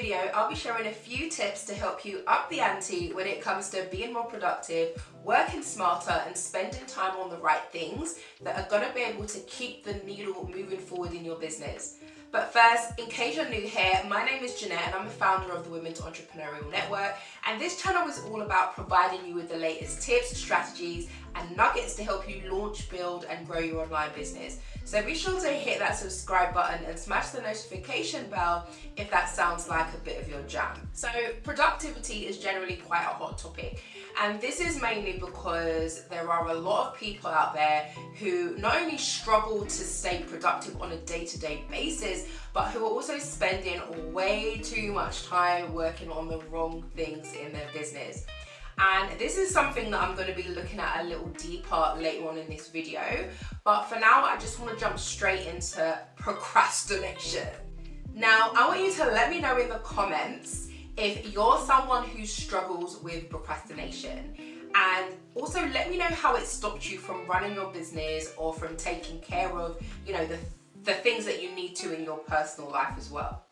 video, I'll be sharing a few tips to help you up the ante when it comes to being more productive, working smarter, and spending time on the right things that are going to be able to keep the needle moving forward in your business. But first, in case you're new here, my name is Jeanette and I'm the founder of the Women's Entrepreneurial Network, and this channel is all about providing you with the latest tips, strategies, and nuggets to help you launch, build, and grow your online business. So be sure to hit that subscribe button and smash the notification bell if that sounds like a bit of your jam. So productivity is generally quite a hot topic, and this is mainly because there are a lot of people out there who not only struggle to stay productive on a day-to-day basis, but who are also spending way too much time working on the wrong things in their business. And this is something that I'm going to be looking at a little deeper later on in this video. But for now, I just want to jump straight into procrastination. Now, I want you to let me know in the comments if you're someone who struggles with procrastination. And also let me know how it stopped you from running your business or from taking care of, the things that you need to in your personal life as well.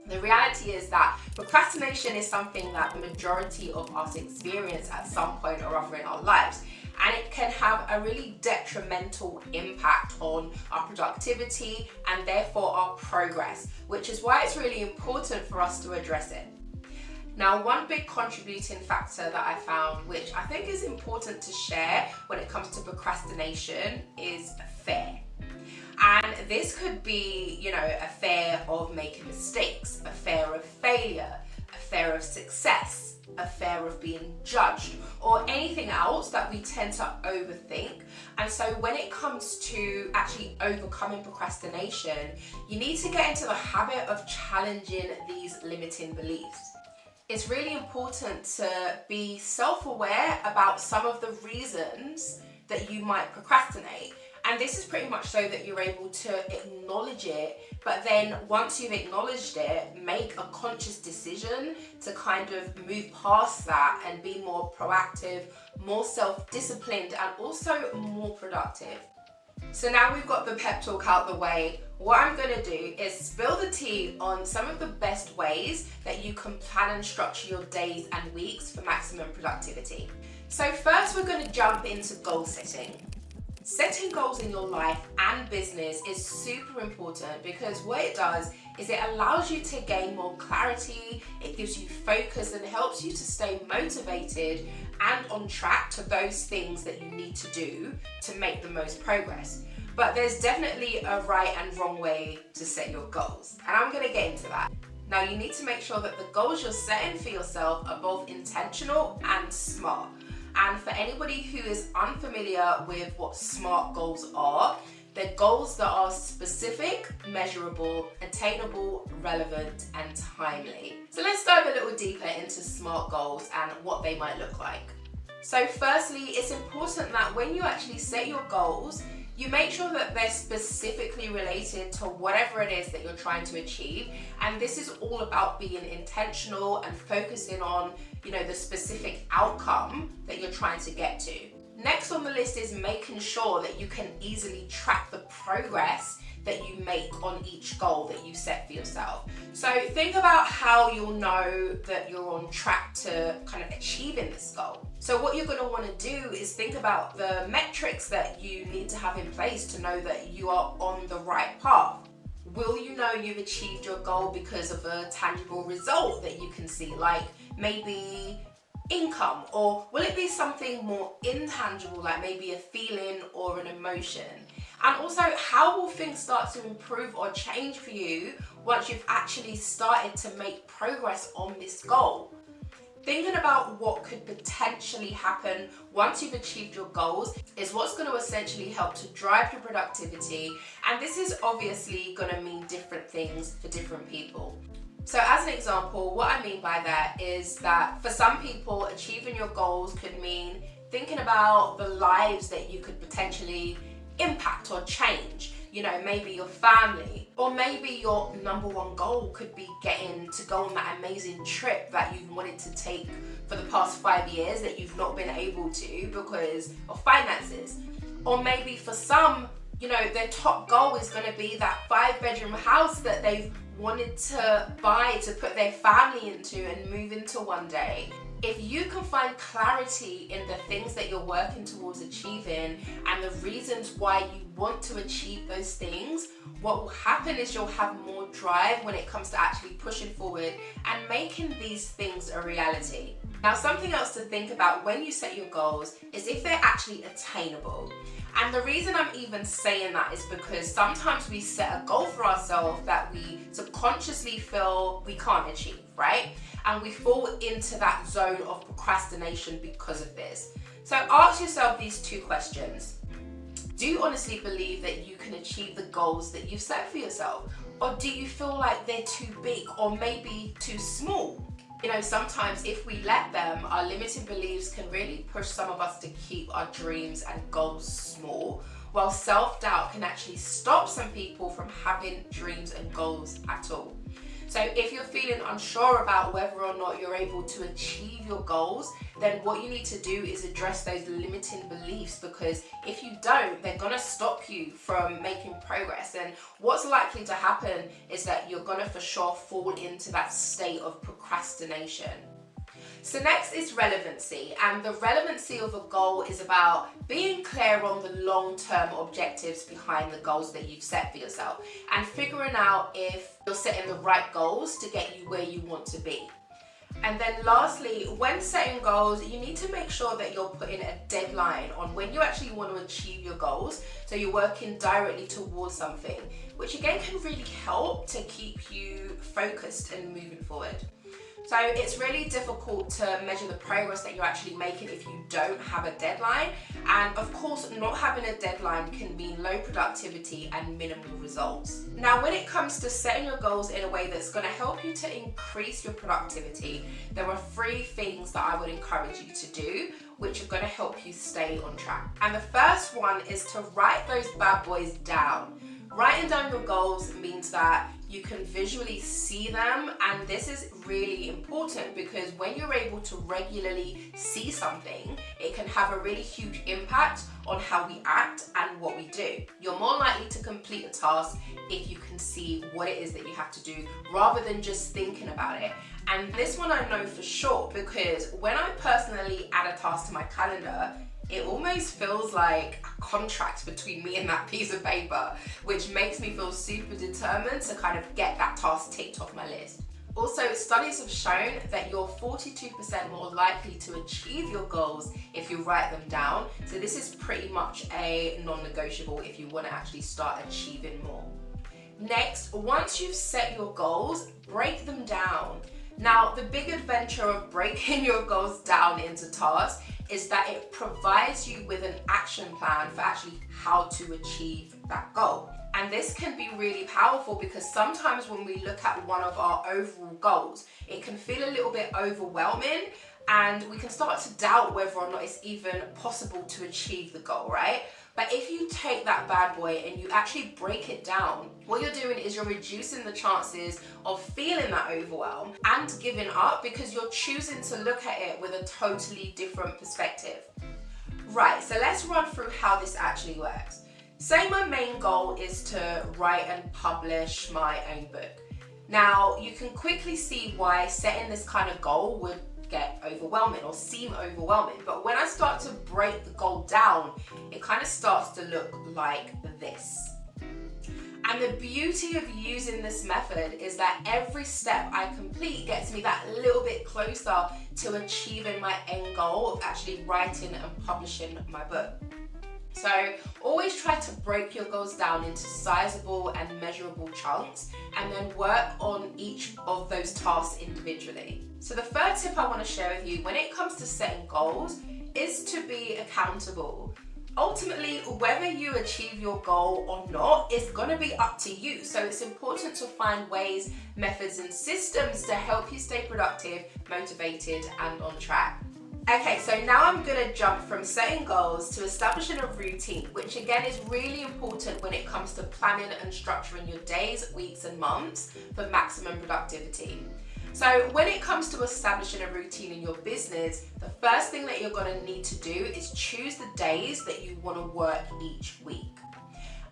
The reality is that procrastination is something that the majority of us experience at some point or other in our lives, and it can have a really detrimental impact on our productivity and therefore our progress, which is why it's really important for us to address it. Now, one big contributing factor that I found, which I think is important to share when it comes to procrastination, is fear. And this could be, a fear of making mistakes, a fear of failure, a fear of success, a fear of being judged, or anything else that we tend to overthink. And so when it comes to actually overcoming procrastination, you need to get into the habit of challenging these limiting beliefs. It's really important to be self-aware about some of the reasons that you might procrastinate. And this is pretty much so that you're able to acknowledge it, but then once you've acknowledged it, make a conscious decision to kind of move past that and be more proactive, more self-disciplined, and also more productive. So now we've got the pep talk out the way, what I'm going to do is spill the tea on some of the best ways that you can plan and structure your days and weeks for maximum productivity. So first, we're going to jump into goal setting. Setting goals in your life and business is super important because what it does is it allows you to gain more clarity, it gives you focus and helps you to stay motivated and on track to those things that you need to do to make the most progress. But there's definitely a right and wrong way to set your goals, and I'm going to get into that. Now, you need to make sure that the goals you're setting for yourself are both intentional and smart. And for anybody who is unfamiliar with what SMART goals are, they're goals that are specific, measurable, attainable, relevant, and timely. So let's dive a little deeper into SMART goals and what they might look like. So firstly, it's important that when you actually set your goals, you make sure that they're specifically related to whatever it is that you're trying to achieve. And this is all about being intentional and focusing on, the specific outcome that you're trying to get to. Next on the list is making sure that you can easily track the progress that you make on each goal that you set for yourself. So think about how you'll know that you're on track to kind of achieving this goal. So what you're going to want to do is think about the metrics that you need to have in place to know that you are on the right path. Will you know you've achieved your goal because of a tangible result that you can see, like maybe income? Or will it be something more intangible, like maybe a feeling or an emotion? And also, how will things start to improve or change for you once you've actually started to make progress on this goal? Thinking about what could potentially happen once you've achieved your goals is what's going to essentially help to drive your productivity. And this is obviously going to mean different things for different people. So as an example, what I mean by that is that for some people, achieving your goals could mean thinking about the lives that you could potentially impact or change. Maybe your family, or maybe your number one goal could be getting to go on that amazing trip that you've wanted to take for the past 5 years that you've not been able to because of finances. Or maybe for some, their top goal is going to be that 5-bedroom house that they've wanted to buy, to put their family into and move into one day. If you can find clarity in the things that you're working towards achieving and the reasons why you want to achieve those things, what will happen is you'll have more drive when it comes to actually pushing forward and making these things a reality. Now, something else to think about when you set your goals is if they're actually attainable. And the reason I'm even saying that is because sometimes we set a goal for ourselves that we subconsciously feel we can't achieve, right? And we fall into that zone of procrastination because of this. So ask yourself these two questions. Do you honestly believe that you can achieve the goals that you've set for yourself? Or do you feel like they're too big or maybe too small? You know, sometimes if we let them, our limiting beliefs can really push some of us to keep our dreams and goals small, while self-doubt can actually stop some people from having dreams and goals at all. So if you're feeling unsure about whether or not you're able to achieve your goals, then what you need to do is address those limiting beliefs, because if you don't, they're gonna stop you from making progress. And what's likely to happen is that you're gonna for sure fall into that state of procrastination. So next is relevancy, and the relevancy of a goal is about being clear on the long-term objectives behind the goals that you've set for yourself and figuring out if you're setting the right goals to get you where you want to be. And then lastly, when setting goals, you need to make sure that you're putting a deadline on when you actually want to achieve your goals, so you're working directly towards something, which again can really help to keep you focused and moving forward. So it's really difficult to measure the progress that you're actually making if you don't have a deadline. And of course, not having a deadline can mean low productivity and minimal results. Now, when it comes to setting your goals in a way that's going to help you to increase your productivity, there are 3 things that I would encourage you to do, which are going to help you stay on track. And the first one is to write those bad boys down. Writing down your goals means that you can visually see them, and this is really important because when you're able to regularly see something, it can have a really huge impact on how we act and what we do. You're more likely to complete a task if you can see what it is that you have to do rather than just thinking about it. And this one I know for sure because when I personally add a task to my calendar, it almost feels like a contract between me and that piece of paper, which makes me feel super determined to kind of get that task ticked off my list. Also, studies have shown that you're 42% more likely to achieve your goals if you write them down. So this is pretty much a non-negotiable if you want to actually start achieving more. Next, once you've set your goals, break them down. Now, the big adventure of breaking your goals down into tasks is that it provides you with an action plan for actually how to achieve that goal. And this can be really powerful because sometimes when we look at one of our overall goals, it can feel a little bit overwhelming and we can start to doubt whether or not it's even possible to achieve the goal, right? But if you take that bad boy and you actually break it down, what you're doing is you're reducing the chances of feeling that overwhelm and giving up because you're choosing to look at it with a totally different perspective. Right, so let's run through how this actually works. Say my main goal is to write and publish my own book. Now, you can quickly see why setting this kind of goal would get overwhelming or seem overwhelming. But when I start to break the goal down, it kind of starts to look like this. And the beauty of using this method is that every step I complete gets me that little bit closer to achieving my end goal of actually writing and publishing my book. So always try to break your goals down into sizable and measurable chunks and then work on each of those tasks individually. So the third tip I want to share with you when it comes to setting goals is to be accountable. Ultimately, whether you achieve your goal or not is going to be up to you. So it's important to find ways, methods and systems to help you stay productive, motivated and on track. Okay, so now I'm going to jump from setting goals to establishing a routine, which again is really important when it comes to planning and structuring your days, weeks and months for maximum productivity. So when it comes to establishing a routine in your business, the first thing that you're going to need to do is choose the days that you want to work each week.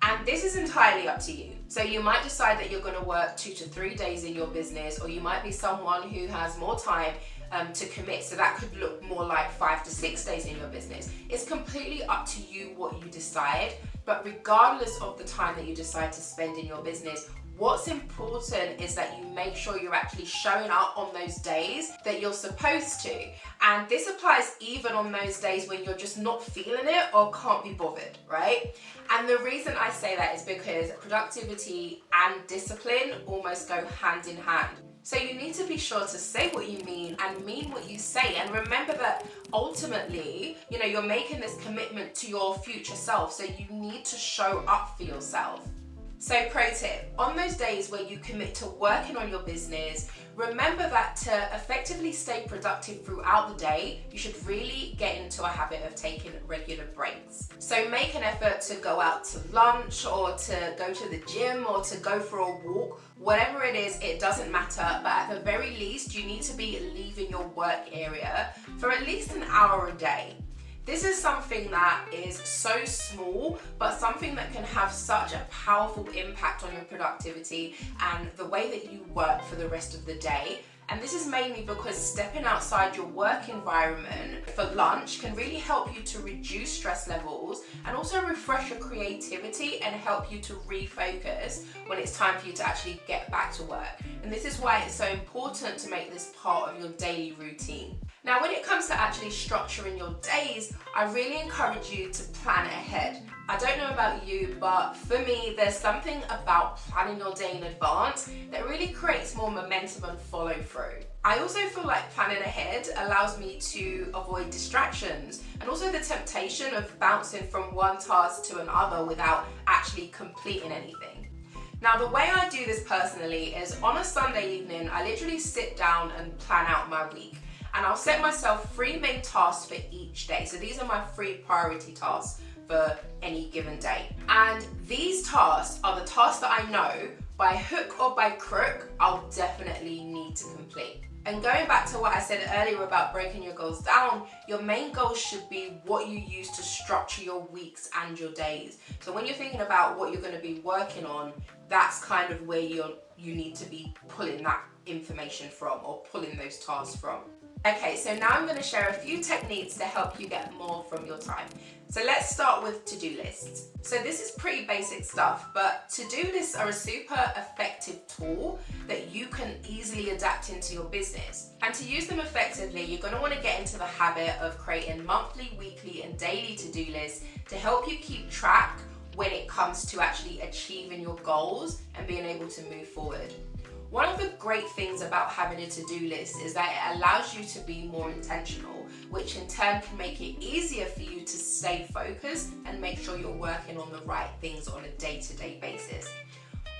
And this is entirely up to you. So you might decide that you're going to work 2 to 3 days in your business, or you might be someone who has more time to commit, so that could look more like 5 to 6 days in your business. It's completely up to you what you decide, but regardless of the time that you decide to spend in your business, what's important is that you make sure you're actually showing up on those days that you're supposed to. And this applies even on those days when you're just not feeling it or can't be bothered, right? And the reason I say that is because productivity and discipline almost go hand in hand. So you need to be sure to say what you mean and mean what you say. And remember that ultimately, you're making this commitment to your future self. So you need to show up for yourself. So pro tip, on those days where you commit to working on your business, remember that to effectively stay productive throughout the day, you should really get into a habit of taking regular breaks. So make an effort to go out to lunch or to go to the gym or to go for a walk. Whatever it is, it doesn't matter, but at the very least, you need to be leaving your work area for at least an hour a day. This is something that is so small, but something that can have such a powerful impact on your productivity and the way that you work for the rest of the day. And this is mainly because stepping outside your work environment for lunch can really help you to reduce stress levels and also refresh your creativity and help you to refocus when it's time for you to actually get back to work. And this is why it's so important to make this part of your daily routine. Now, when it comes to actually structuring your days, I really encourage you to plan ahead. I don't know about you, but for me, there's something about planning your day in advance that really creates more momentum and follow through. I also feel like planning ahead allows me to avoid distractions and also the temptation of bouncing from one task to another without actually completing anything. Now, the way I do this personally is on a Sunday evening, I literally sit down and plan out my week. And I'll set myself 3 main tasks for each day. So these are my 3 priority tasks for any given day. And these tasks are the tasks that I know by hook or by crook, I'll definitely need to complete. And going back to what I said earlier about breaking your goals down, your main goals should be what you use to structure your weeks and your days. So when you're thinking about what you're going to be working on, that's kind of where you need to be pulling that information from or pulling those tasks from. Okay, so now I'm going to share a few techniques to help you get more from your time. So let's start with to-do lists. So this is pretty basic stuff, but to-do lists are a super effective tool that you can easily adapt into your business. And to use them effectively, you're going to want to get into the habit of creating monthly, weekly, and daily to-do lists to help you keep track when it comes to actually achieving your goals and being able to move forward. One of the great things about having a to-do list is that it allows you to be more intentional, which in turn can make it easier for you to stay focused and make sure you're working on the right things on a day-to-day basis.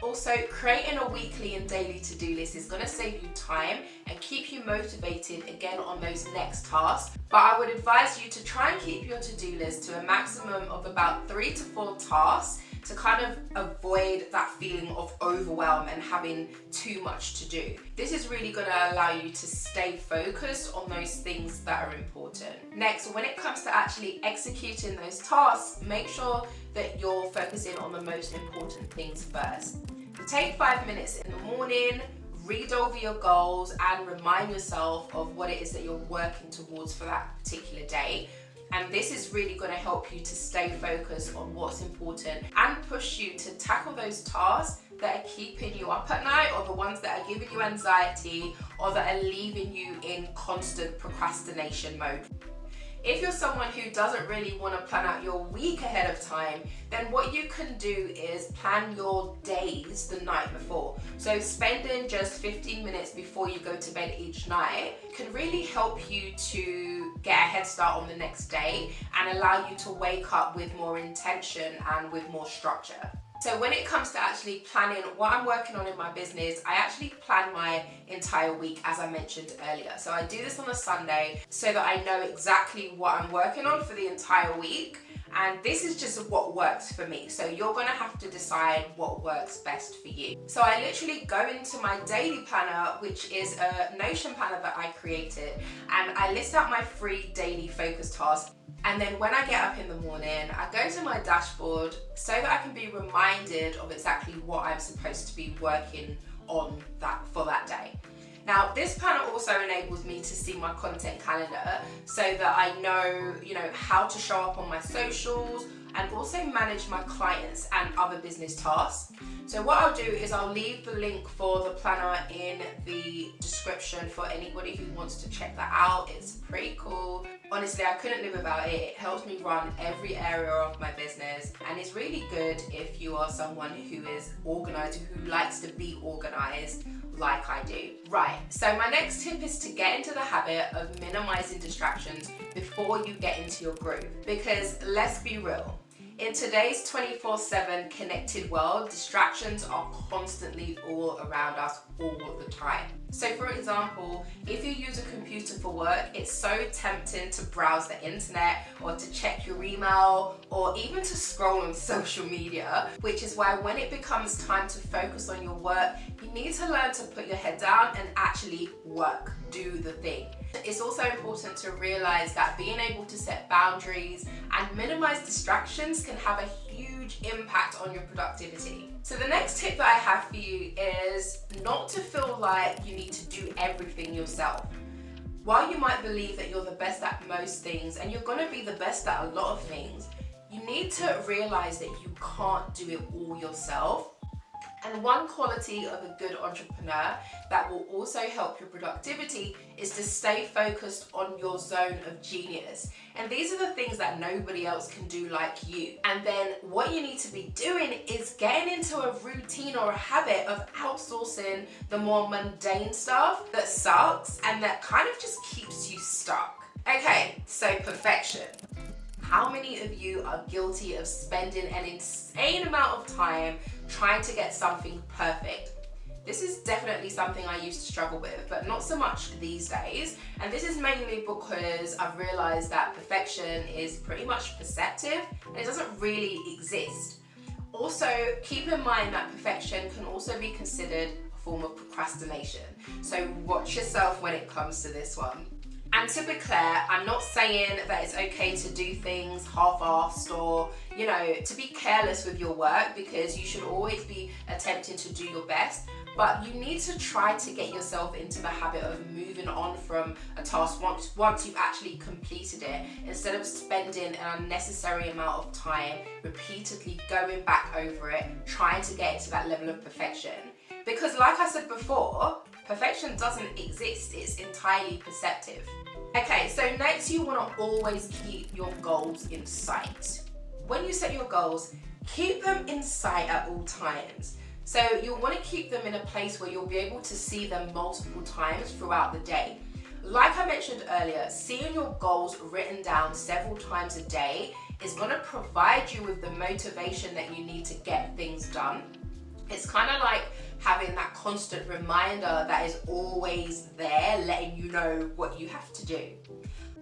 Also, creating a weekly and daily to-do list is going to save you time and keep you motivated again on those next tasks. But I would advise you to try and keep your to-do list to a maximum of about 3 to 4 tasks to kind of avoid that feeling of overwhelm and having too much to do. This is really going to allow you to stay focused on those things that are important. Next, when it comes to actually executing those tasks, make sure that you're focusing on the most important things first. So take 5 minutes in the morning, read over your goals and remind yourself of what it is that you're working towards for that particular day. And this is really going to help you to stay focused on what's important and push you to tackle those tasks that are keeping you up at night, or the ones that are giving you anxiety, or that are leaving you in constant procrastination mode. If you're someone who doesn't really want to plan out your week ahead of time, then what you can do is plan your days the night before. So spending just 15 minutes before you go to bed each night can really help you to get a head start on the next day and allow you to wake up with more intention and with more structure. So when it comes to actually planning what I'm working on in my business, I actually plan my entire week, as I mentioned earlier. So I do this on a Sunday so that I know exactly what I'm working on for the entire week. And this is just what works for me. So you're gonna have to decide what works best for you. So I literally go into my daily planner, which is a Notion planner that I created, and I list out my 3 daily focus tasks. And then when I get up in the morning, I go to my dashboard so that I can be reminded of exactly what I'm supposed to be working on for that day. Now, this planner also enables me to see my content calendar so that I know, how to show up on my socials and also manage my clients and other business tasks. So what I'll do is I'll leave the link for the planner in the description for anybody who wants to check that out. It's pretty cool. Honestly, I couldn't live without it. It helps me run every area of my business, and it's really good if you are someone who is organized, who likes to be organized like I do. Right, so my next tip is to get into the habit of minimizing distractions before you get into your groove. Because let's be real, in today's 24/7 connected world, distractions are constantly all around us all the time. So for example, if you use a computer for work, it's so tempting to browse the internet or to check your email or even to scroll on social media, which is why when it becomes time to focus on your work, you need to learn to put your head down and actually work, do the thing. It's also important to realize that being able to set boundaries and minimize distractions can have a huge impact on your productivity. So the next tip that I have for you is not to feel like you need to do everything yourself. While you might believe that you're the best at most things and you're going to be the best at a lot of things, you need to realize that you can't do it all yourself. And one quality of a good entrepreneur that will also help your productivity is to stay focused on your zone of genius. And these are the things that nobody else can do like you. And then what you need to be doing is getting into a routine or a habit of outsourcing the more mundane stuff that sucks and that kind of just keeps you stuck. Okay, so perfection. How many of you are guilty of spending an insane amount of time trying to get something perfect? This is definitely something I used to struggle with, but not so much these days. And this is mainly because I've realized that perfection is pretty much perceptive and it doesn't really exist. Also, keep in mind that perfection can also be considered a form of procrastination. So watch yourself when it comes to this one. And to be clear, I'm not saying that it's okay to do things half-assed or, to be careless with your work, because you should always be attempting to do your best. But you need to try to get yourself into the habit of moving on from a task once you've actually completed it, instead of spending an unnecessary amount of time repeatedly going back over it, trying to get to that level of perfection. Because like I said before, perfection doesn't exist, it's entirely perceptive. Okay, so next you want to always keep your goals in sight. When you set your goals, keep them in sight at all times. So you'll want to keep them in a place where you'll be able to see them multiple times throughout the day. Like I mentioned earlier, seeing your goals written down several times a day is going to provide you with the motivation that you need to get things done. It's kind of like having that constant reminder that is always there, letting you know what you have to do.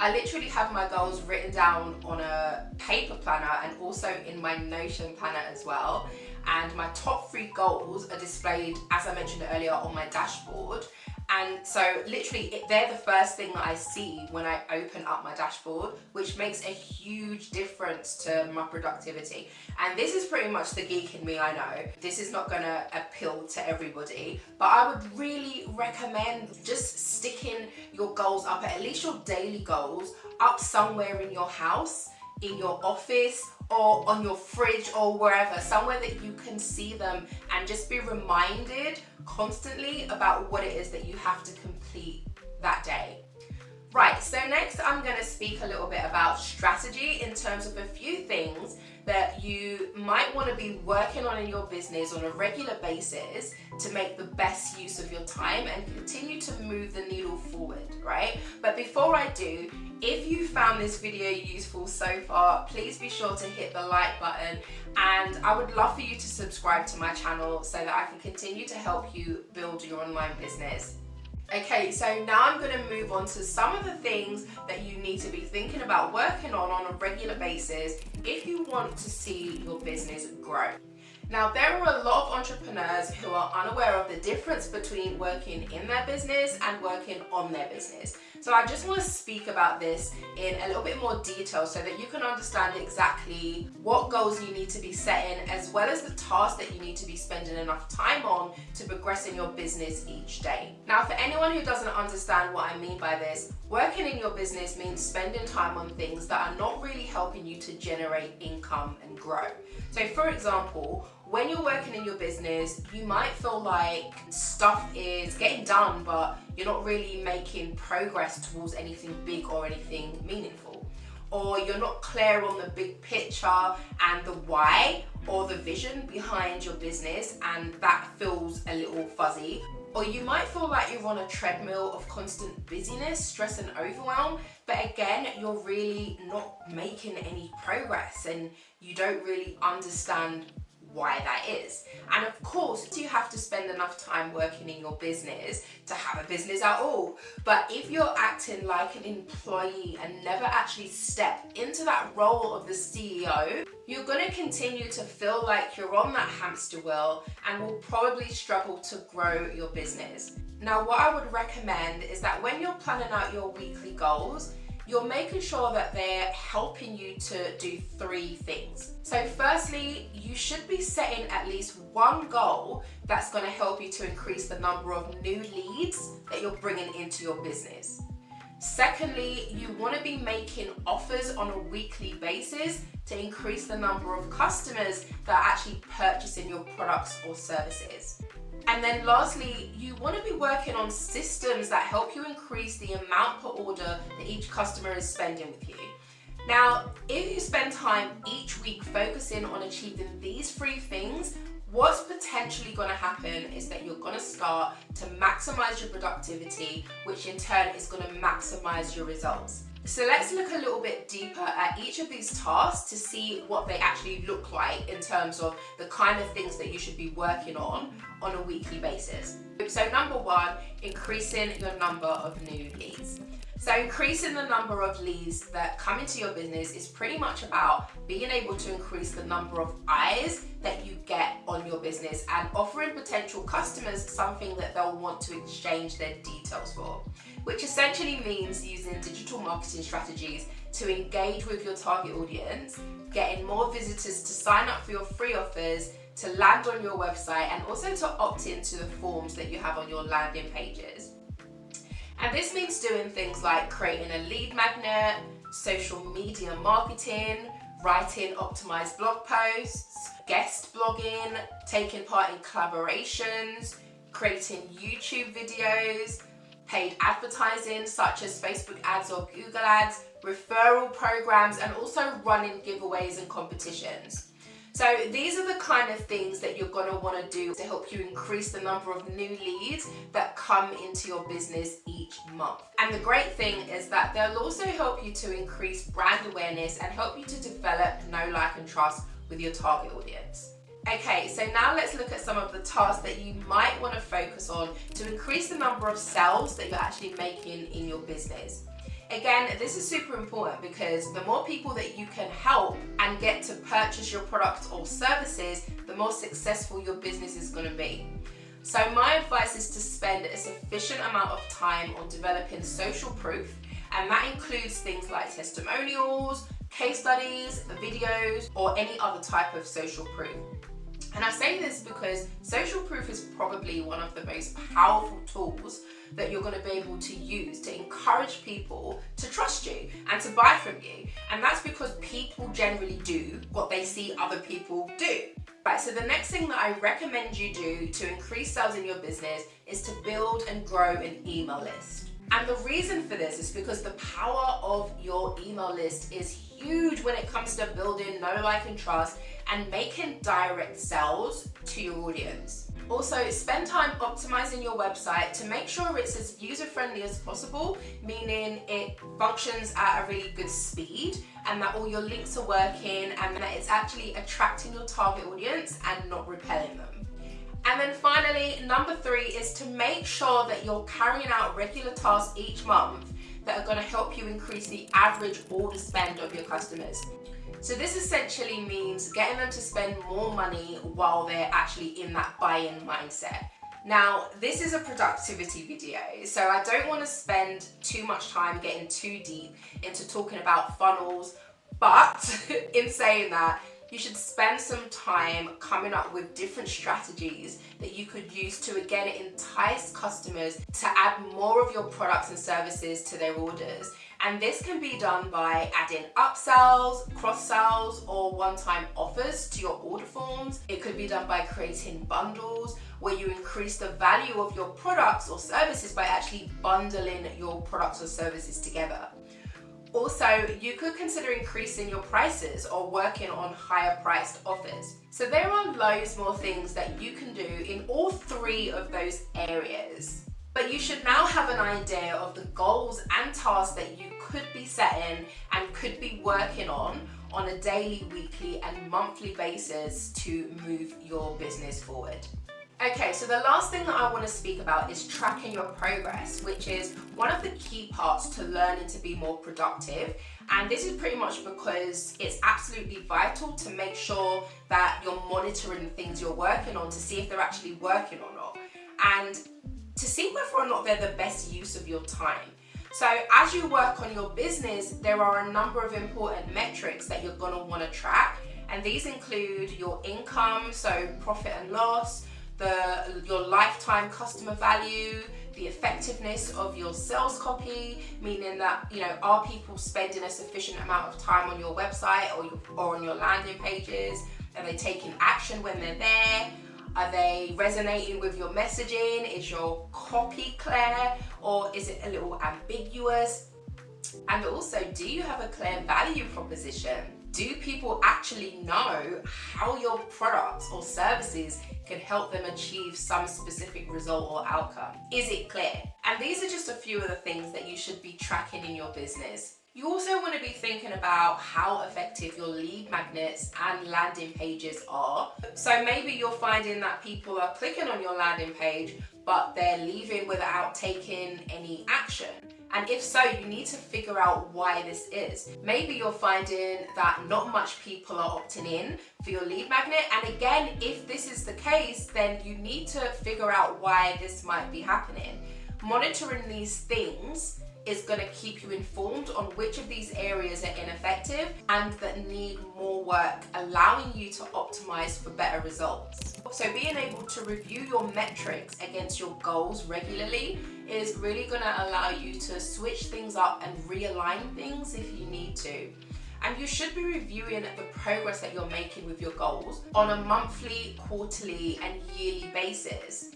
I literally have my goals written down on a paper planner and also in my Notion planner as well. And my top 3 goals are displayed, as I mentioned earlier, on my dashboard. And so literally they're the first thing that I see when I open up my dashboard, which makes a huge difference to my productivity. And this is pretty much the geek in me, I know. This is not gonna appeal to everybody, but I would really recommend just sticking your goals up, at least your daily goals, up somewhere in your house, in your office, or on your fridge or wherever, somewhere that you can see them and just be reminded constantly about what it is that you have to complete that day. Right, so next I'm going to speak a little bit about strategy in terms of a few things that you might want to be working on in your business on a regular basis to make the best use of your time and continue to move the needle forward, right? But before I do, if you found this video useful so far, please be sure to hit the like button, and I would love for you to subscribe to my channel so that I can continue to help you build your online business. Okay, so now I'm going to move on to some of the things that you need to be thinking about working on a regular basis if you want to see your business grow. Now, there are a lot of entrepreneurs who are unaware of the difference between working in their business and working on their business. So I just want to speak about this in a little bit more detail so that you can understand exactly what goals you need to be setting, as well as the tasks that you need to be spending enough time on to progress in your business each day. Now, for anyone who doesn't understand what I mean by this, working in your business means spending time on things that are not really helping you to generate income and grow. So for example, when you're working in your business, you might feel like stuff is getting done, but you're not really making progress towards anything big or anything meaningful. Or you're not clear on the big picture and the why or the vision behind your business, and that feels a little fuzzy. Or you might feel like you're on a treadmill of constant busyness, stress and overwhelm, but again, you're really not making any progress and you don't really understand why that is. And of course, you have to spend enough time working in your business to have a business at all. But if you're acting like an employee and never actually step into that role of the CEO, you're going to continue to feel like you're on that hamster wheel and will probably struggle to grow your business. Now, what I would recommend is that when you're planning out your weekly goals, you're making sure that they're helping you to do 3 things. So firstly, you should be setting at least one goal that's going to help you to increase the number of new leads that you're bringing into your business. Secondly, you want to be making offers on a weekly basis to increase the number of customers that are actually purchasing your products or services. And then lastly, you want to be working on systems that help you increase the amount per order that each customer is spending with you. Now, if you spend time each week focusing on achieving these 3 things, what's potentially going to happen is that you're going to start to maximize your productivity, which in turn is going to maximize your results. So let's look a little bit deeper at each of these tasks to see what they actually look like in terms of the kind of things that you should be working on a weekly basis. So number 1, increasing your number of new leads. So increasing the number of leads that come into your business is pretty much about being able to increase the number of eyes that you get on your business and offering potential customers something that they'll want to exchange their details for, which essentially means using digital marketing strategies to engage with your target audience, getting more visitors to sign up for your free offers, to land on your website, and also to opt into the forms that you have on your landing pages. And this means doing things like creating a lead magnet, social media marketing, writing optimized blog posts, guest blogging, taking part in collaborations, creating YouTube videos, paid advertising such as Facebook ads or Google ads, referral programs, and also running giveaways and competitions. So these are the kind of things that you're going to want to do to help you increase the number of new leads that come into your business each month. And the great thing is that they'll also help you to increase brand awareness and help you to develop know, like, and trust with your target audience. Okay, so now let's look at some of the tasks that you might want to focus on to increase the number of sales that you're actually making in your business. Again, this is super important because the more people that you can help and get to purchase your products or services, the more successful your business is going to be. So my advice is to spend a sufficient amount of time on developing social proof, and that includes things like testimonials, case studies, videos, or any other type of social proof. And I say this because social proof is probably one of the most powerful tools that you're going to be able to use to encourage people to trust you and to buy from you. And that's because people generally do what they see other people do. Right, so the next thing that I recommend you do to increase sales in your business is to build and grow an email list. And the reason for this is because the power of your email list is huge when it comes to building know, like, and trust and making direct sales to your audience. Also, spend time optimizing your website to make sure it's as user-friendly as possible, meaning it functions at a really good speed and that all your links are working and that it's actually attracting your target audience and not repelling them. And then finally, number 3 is to make sure that you're carrying out regular tasks each month that are going to help you increase the average order spend of your customers. So this essentially means getting them to spend more money while they're actually in that buy-in mindset. Now, this is a productivity video, so I don't want to spend too much time getting too deep into talking about funnels, but in saying that, you should spend some time coming up with different strategies that you could use to again entice customers to add more of your products and services to their orders. And this can be done by adding upsells, cross-sells, or one-time offers to your order forms. It could be done by creating bundles where you increase the value of your products or services by actually bundling your products or services together. Also, you could consider increasing your prices or working on higher priced offers. So there are loads more things that you can do in all 3 of those areas. But you should now have an idea of the goals and tasks that you could be setting and could be working on a daily, weekly, and monthly basis to move your business forward. Okay, so the last thing that I want to speak about is tracking your progress, which is one of the key parts to learning to be more productive. And this is pretty much because it's absolutely vital to make sure that you're monitoring the things you're working on to see if they're actually working or not, and to see whether or not they're the best use of your time. So as you work on your business, there are a number of important metrics that you're going to want to track, and these include your income, so profit and loss, your lifetime customer value, the effectiveness of your sales copy, meaning that, are people spending a sufficient amount of time on your website or on your landing pages? Are they taking action when they're there? Are they resonating with your messaging? Is your copy clear, or is it a little ambiguous? And also, do you have a clear value proposition? Do people actually know how your products or services can help them achieve some specific result or outcome? Is it clear? And these are just a few of the things that you should be tracking in your business. You also want to be thinking about how effective your lead magnets and landing pages are. So maybe you're finding that people are clicking on your landing page, but they're leaving without taking any action. And if so, you need to figure out why this is. Maybe you're finding that not much people are opting in for your lead magnet. And again, if this is the case, then you need to figure out why this might be happening. Monitoring these things is going to keep you informed on which of these areas are ineffective and that need more work, allowing you to optimize for better results. So being able to review your metrics against your goals regularly is really going to allow you to switch things up and realign things if you need to. And you should be reviewing the progress that you're making with your goals on a monthly, quarterly, and yearly basis.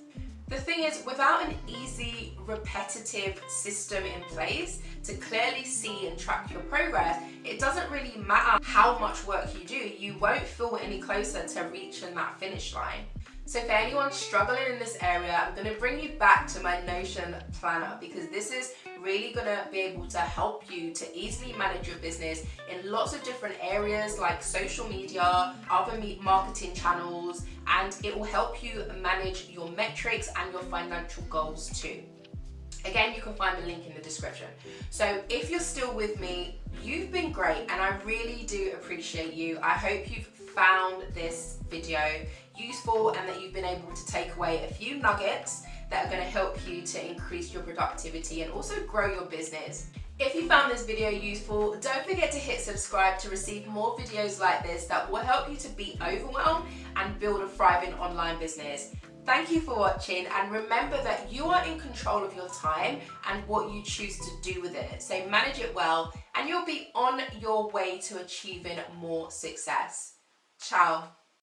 The thing is, without an easy, repetitive system in place to clearly see and track your progress, it doesn't really matter how much work you do. You won't feel any closer to reaching that finish line. So for anyone struggling in this area, I'm going to bring you back to my Notion planner, because this is really going to be able to help you to easily manage your business in lots of different areas like social media, other marketing channels, and it will help you manage your metrics and your financial goals too. Again, you can find the link in the description. So if you're still with me, you've been great and I really do appreciate you. I hope you've found this video useful and that you've been able to take away a few nuggets that are going to help you to increase your productivity and also grow your business. If you found this video useful, don't forget to hit subscribe to receive more videos like this that will help you to beat overwhelm and build a thriving online business. Thank you for watching, and remember that you are in control of your time and what you choose to do with it. So manage it well and you'll be on your way to achieving more success. Ciao.